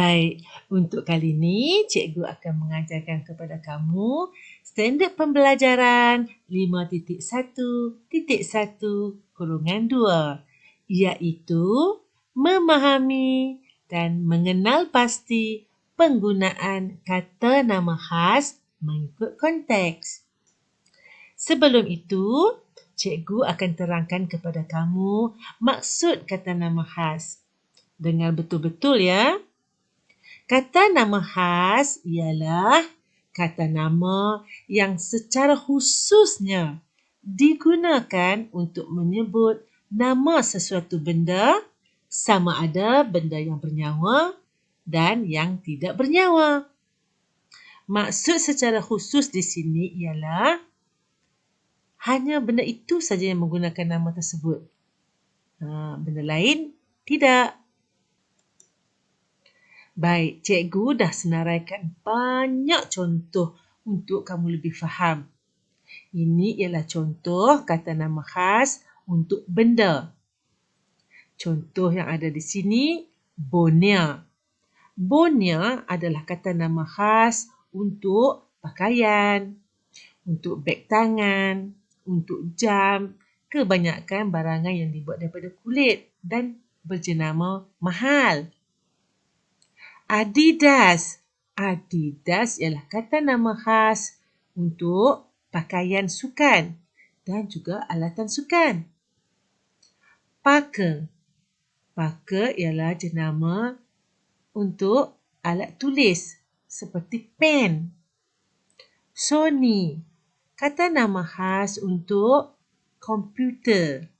Baik, untuk kali ini cikgu akan mengajarkan kepada kamu standard pembelajaran 5.1.1-2, iaitu memahami dan mengenal pasti penggunaan kata nama khas mengikut konteks. Sebelum itu, cikgu akan terangkan kepada kamu maksud kata nama khas. Dengar betul-betul ya. Kata nama khas ialah kata nama yang secara khususnya digunakan untuk menyebut nama sesuatu benda, sama ada benda yang bernyawa dan yang tidak bernyawa. Maksud secara khusus di sini ialah hanya benda itu saja yang menggunakan nama tersebut. Benda lain tidak. Baik, cikgu dah senaraikan banyak contoh untuk kamu lebih faham. Ini ialah contoh kata nama khas untuk benda. Contoh yang ada di sini, bonia. Bonia adalah kata nama khas untuk pakaian, untuk beg tangan, untuk jam, kebanyakan barangan yang dibuat daripada kulit dan berjenama mahal. Adidas. Adidas ialah kata nama khas untuk pakaian sukan dan juga alatan sukan. Parker. Parker ialah jenama untuk alat tulis seperti pen. Sony. Kata nama khas untuk komputer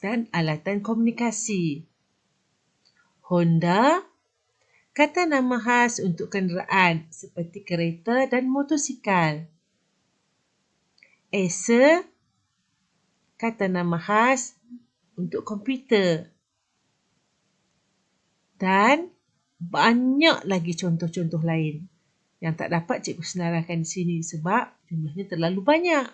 dan alatan komunikasi. Honda. Kata nama khas untuk kenderaan seperti kereta dan motosikal. Acer. Kata nama khas untuk komputer. Dan banyak lagi contoh-contoh lain yang tak dapat cikgu senaraikan di sini sebab jumlahnya terlalu banyak.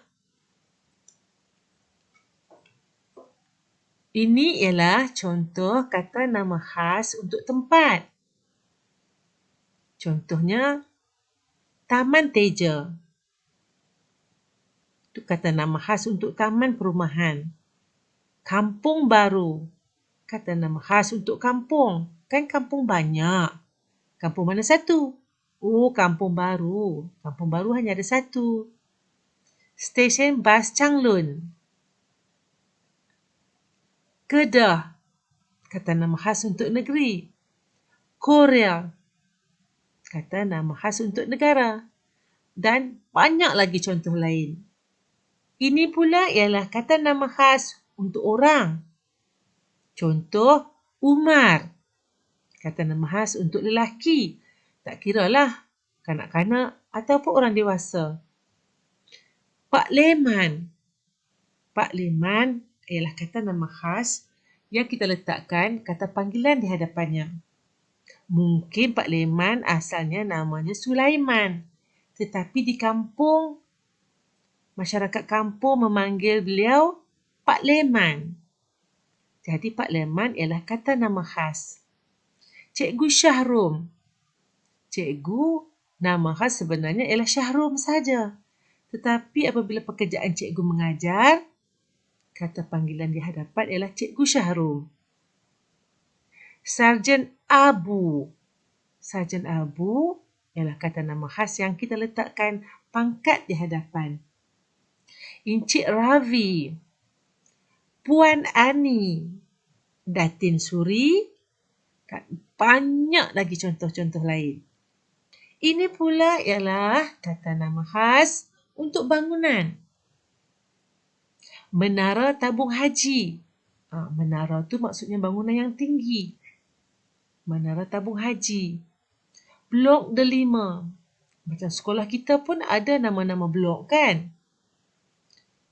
Ini ialah contoh kata nama khas untuk tempat. Contohnya, Taman Teja. Itu kata nama khas untuk taman perumahan. Kampung Baru. Kata nama khas untuk kampung. Kan kampung banyak. Kampung mana satu? Kampung Baru. Kampung Baru hanya ada satu. Stesen bas Changlun. Kedah. Kata nama khas untuk negeri. Korea. Kata nama khas untuk negara. Dan banyak lagi contoh lain. Ini pula ialah kata nama khas untuk orang. Contoh, Umar. Kata nama khas untuk lelaki. Tak kiralah kanak-kanak ataupun orang dewasa. Pak Leman. Pak Leman ialah kata nama khas yang kita letakkan kata panggilan di hadapannya. Mungkin Pak Leman asalnya namanya Sulaiman. Tetapi di kampung, masyarakat kampung memanggil beliau Pak Leman. Jadi Pak Leman ialah kata nama khas. Cikgu Syahrum. Cikgu, nama khas sebenarnya ialah Syahrum saja. Tetapi apabila pekerjaan cikgu mengajar, kata panggilan di hadapan ialah Cikgu Syahrum. Sarjan Abu. Sarjan Abu ialah kata nama khas yang kita letakkan pangkat di hadapan. Encik Ravi. Puan Ani. Datin Suri. Banyak lagi contoh-contoh lain. Ini pula ialah kata nama khas untuk bangunan. Menara Tabung Haji. Menara tu maksudnya bangunan yang tinggi. Menara Tabung Haji. Blok Delima. Macam sekolah kita pun ada nama-nama blok kan?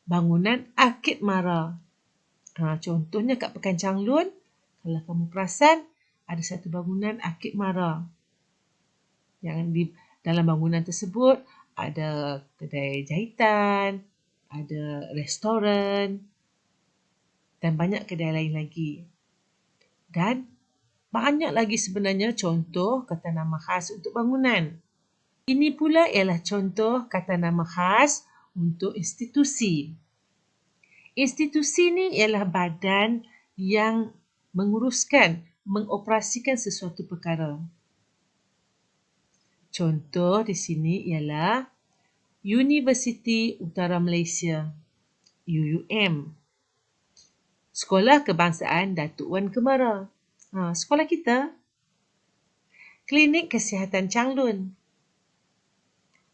Bangunan Arkid Mara. Contohnya kat Pekan Changlun, kalau kamu perasan, ada satu bangunan Arkid Mara. Yang di dalam bangunan tersebut ada kedai jahitan, ada restoran dan banyak kedai lain lagi. Dan Banyak lagi sebenarnya contoh kata nama khas untuk bangunan. Ini pula ialah contoh kata nama khas untuk institusi. Institusi ni ialah badan yang menguruskan, mengoperasikan sesuatu perkara. Contoh di sini ialah Universiti Utara Malaysia, UUM. Sekolah Kebangsaan Datuk Wan Kemara. Sekolah kita. Klinik Kesihatan Changlun.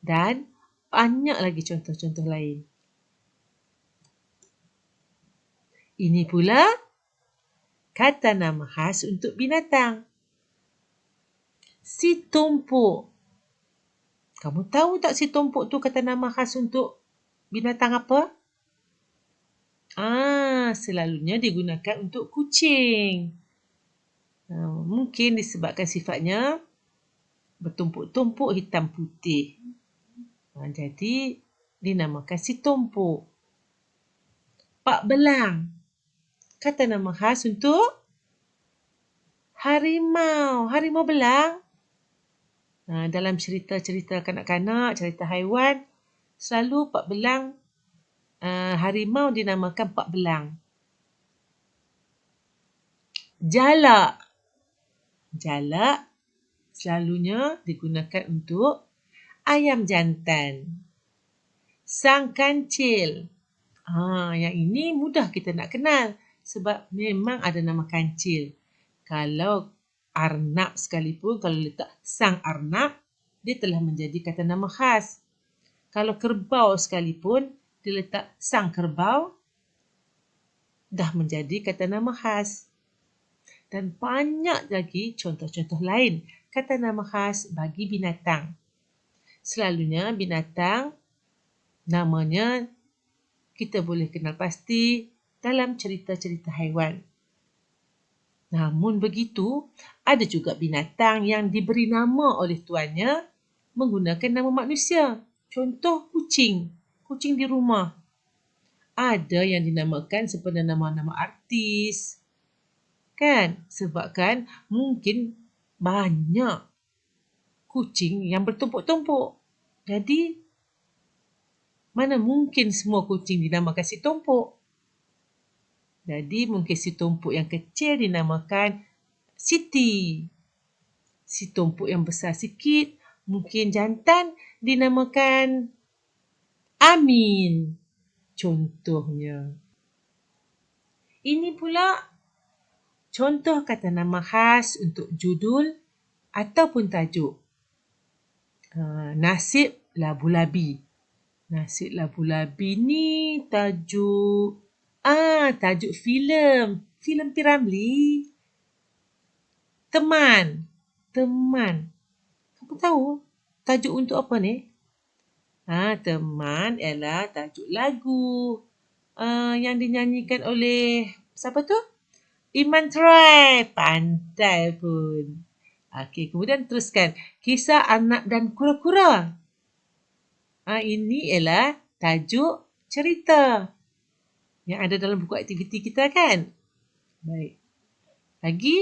Dan banyak lagi contoh-contoh lain. Ini pula kata nama khas untuk binatang. Si tumpuk. Kamu tahu tak si tumpuk tu kata nama khas untuk binatang apa? Selalunya digunakan untuk kucing. Mungkin disebabkan sifatnya bertumpuk-tumpuk hitam putih. Jadi dinamakan si tumpuk. Pak belang. Kata nama khas untuk harimau. Harimau belang. Dalam cerita-cerita kanak-kanak, cerita haiwan, selalu pak belang, harimau dinamakan pak belang. Jalak. Jalak selalunya digunakan untuk ayam jantan. Sang kancil. Yang ini mudah kita nak kenal sebab memang ada nama kancil. Kalau arnab sekalipun, kalau letak sang arnab, dia telah menjadi kata nama khas. Kalau kerbau sekalipun, dia letak sang kerbau, dah menjadi kata nama khas. Dan banyak lagi contoh-contoh lain kata nama khas bagi binatang. Selalunya binatang namanya kita boleh kenal pasti dalam cerita-cerita haiwan. Namun begitu, ada juga binatang yang diberi nama oleh tuannya menggunakan nama manusia. Contoh kucing. Kucing di rumah. Ada yang dinamakan seperti nama-nama artis. Kan? Sebab kan mungkin banyak kucing yang bertumpuk-tumpuk. Jadi, mana mungkin semua kucing dinamakan si tumpuk? Jadi mungkin si tumpuk yang kecil dinamakan Siti. Si tumpuk yang besar sikit, mungkin jantan, dinamakan Amin. Contohnya. Ini pula contoh kata nama khas untuk judul ataupun tajuk. Nasib Labu-Labi. Nasib Labu-Labi ni tajuk filem. Filem P. Ramlee. Teman. Kamu tahu tajuk untuk apa ni? Teman ialah tajuk lagu yang dinyanyikan oleh siapa tu? Iman Troy. Pandai pun. Okey, kemudian teruskan. Kisah Anak dan Kura-Kura. Ini ialah tajuk cerita yang ada dalam buku aktiviti kita kan? Baik. Lagi,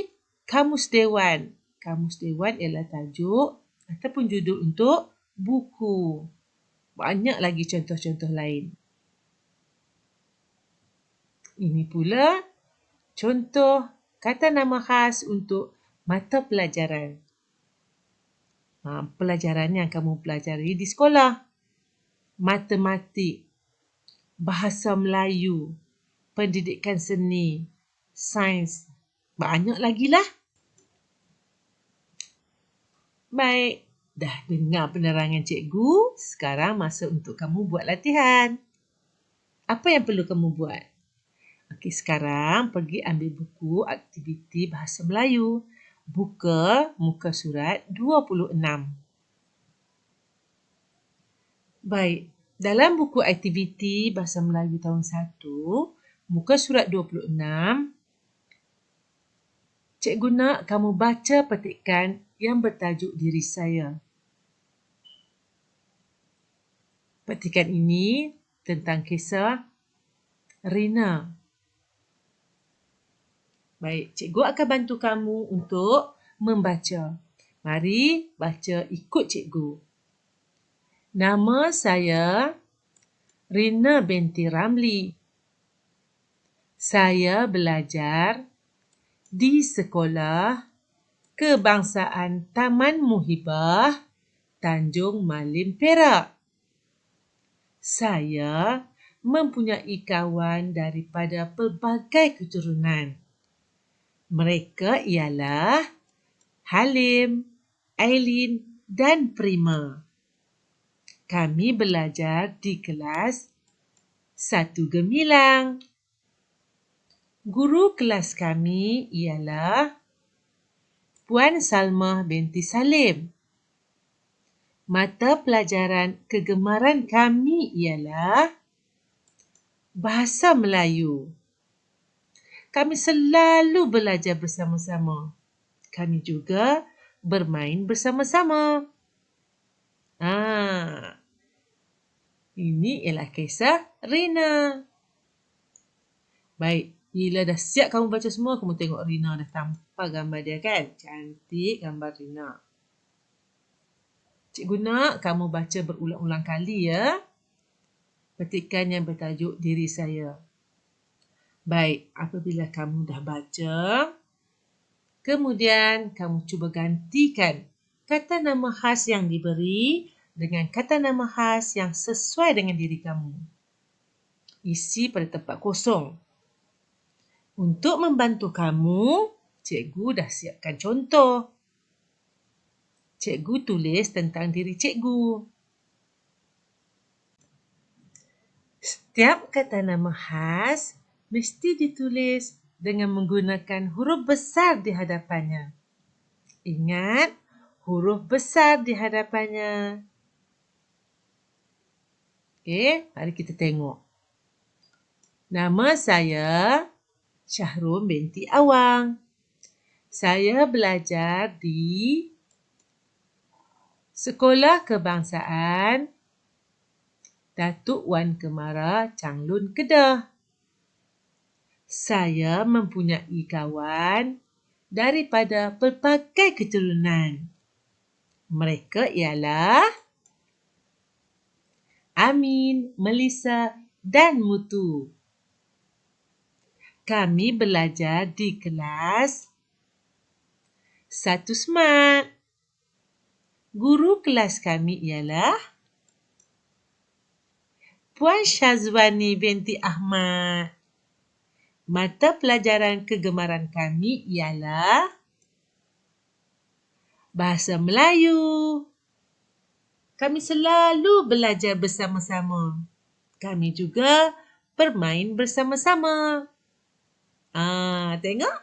Kamus Dewan. Kamus Dewan ialah tajuk ataupun judul untuk buku. Banyak lagi contoh-contoh lain. Ini pula contoh kata nama khas untuk mata pelajaran. Pelajaran yang kamu pelajari di sekolah. Matematik, bahasa Melayu, pendidikan seni, sains. Banyak lagi lah. Baik, dah dengar penerangan cikgu. Sekarang masa untuk kamu buat latihan. Apa yang perlu kamu buat? Okey, sekarang pergi ambil buku aktiviti bahasa Melayu. Buka muka surat 26. Baik, dalam buku aktiviti bahasa Melayu tahun 1, muka surat 26, cikgu nak kamu baca petikan yang bertajuk Diri Saya. Petikan ini tentang kisah Rina. Baik, cikgu akan bantu kamu untuk membaca. Mari baca ikut cikgu. Nama saya Rina binti Ramli. Saya belajar di Sekolah Kebangsaan Taman Muhibah, Tanjung Malim, Perak. Saya mempunyai kawan daripada pelbagai keturunan. Mereka ialah Halim, Ailin dan Prima. Kami belajar di kelas 1 Gemilang. Guru kelas kami ialah Puan Salmah binti Salim. Mata pelajaran kegemaran kami ialah Bahasa Melayu. Kami selalu belajar bersama-sama. Kami juga bermain bersama-sama. Ini ialah kisah Rina. Baik, bila dah siap kamu baca semua, kamu tengok Rina dah tampal gambar dia kan? Cantik gambar Rina. Cikgu nak kamu baca berulang-ulang kali ya. Petikan yang bertajuk diri saya. Baik, apabila kamu dah baca, kemudian kamu cuba gantikan kata nama khas yang diberi dengan kata nama khas yang sesuai dengan diri kamu. Isi pada tempat kosong. Untuk membantu kamu, cikgu dah siapkan contoh. Cikgu tulis tentang diri cikgu. Setiap kata nama khas mesti ditulis dengan menggunakan huruf besar di hadapannya. Ingat, huruf besar di hadapannya. Okey, mari kita tengok. Nama saya Syahrul binti Awang. Saya belajar di Sekolah Kebangsaan Datuk Wan Kemara, Changlun, Kedah. Saya mempunyai kawan daripada pelbagai keturunan. Mereka ialah Amin, Melissa dan Mutu. Kami belajar di kelas 1 Smart. Guru kelas kami ialah Puan Syazwani binti Ahmad. Mata pelajaran kegemaran kami ialah Bahasa Melayu. Kami selalu belajar bersama-sama. Kami juga bermain bersama-sama. Tengok.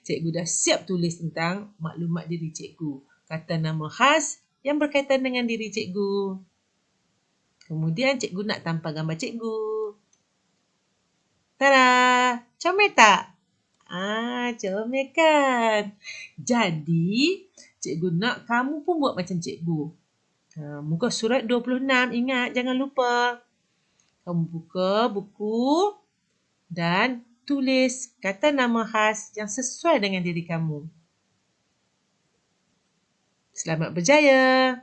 Cikgu dah siap tulis tentang maklumat diri cikgu. Kata nama khas yang berkaitan dengan diri cikgu. Kemudian cikgu nak tampal gambar cikgu. Tada! Comel tak? Comel kan? Jadi, cikgu nak kamu pun buat macam cikgu. Muka surat 26. Ingat, jangan lupa. Kamu buka buku dan tulis kata nama khas yang sesuai dengan diri kamu. Selamat berjaya!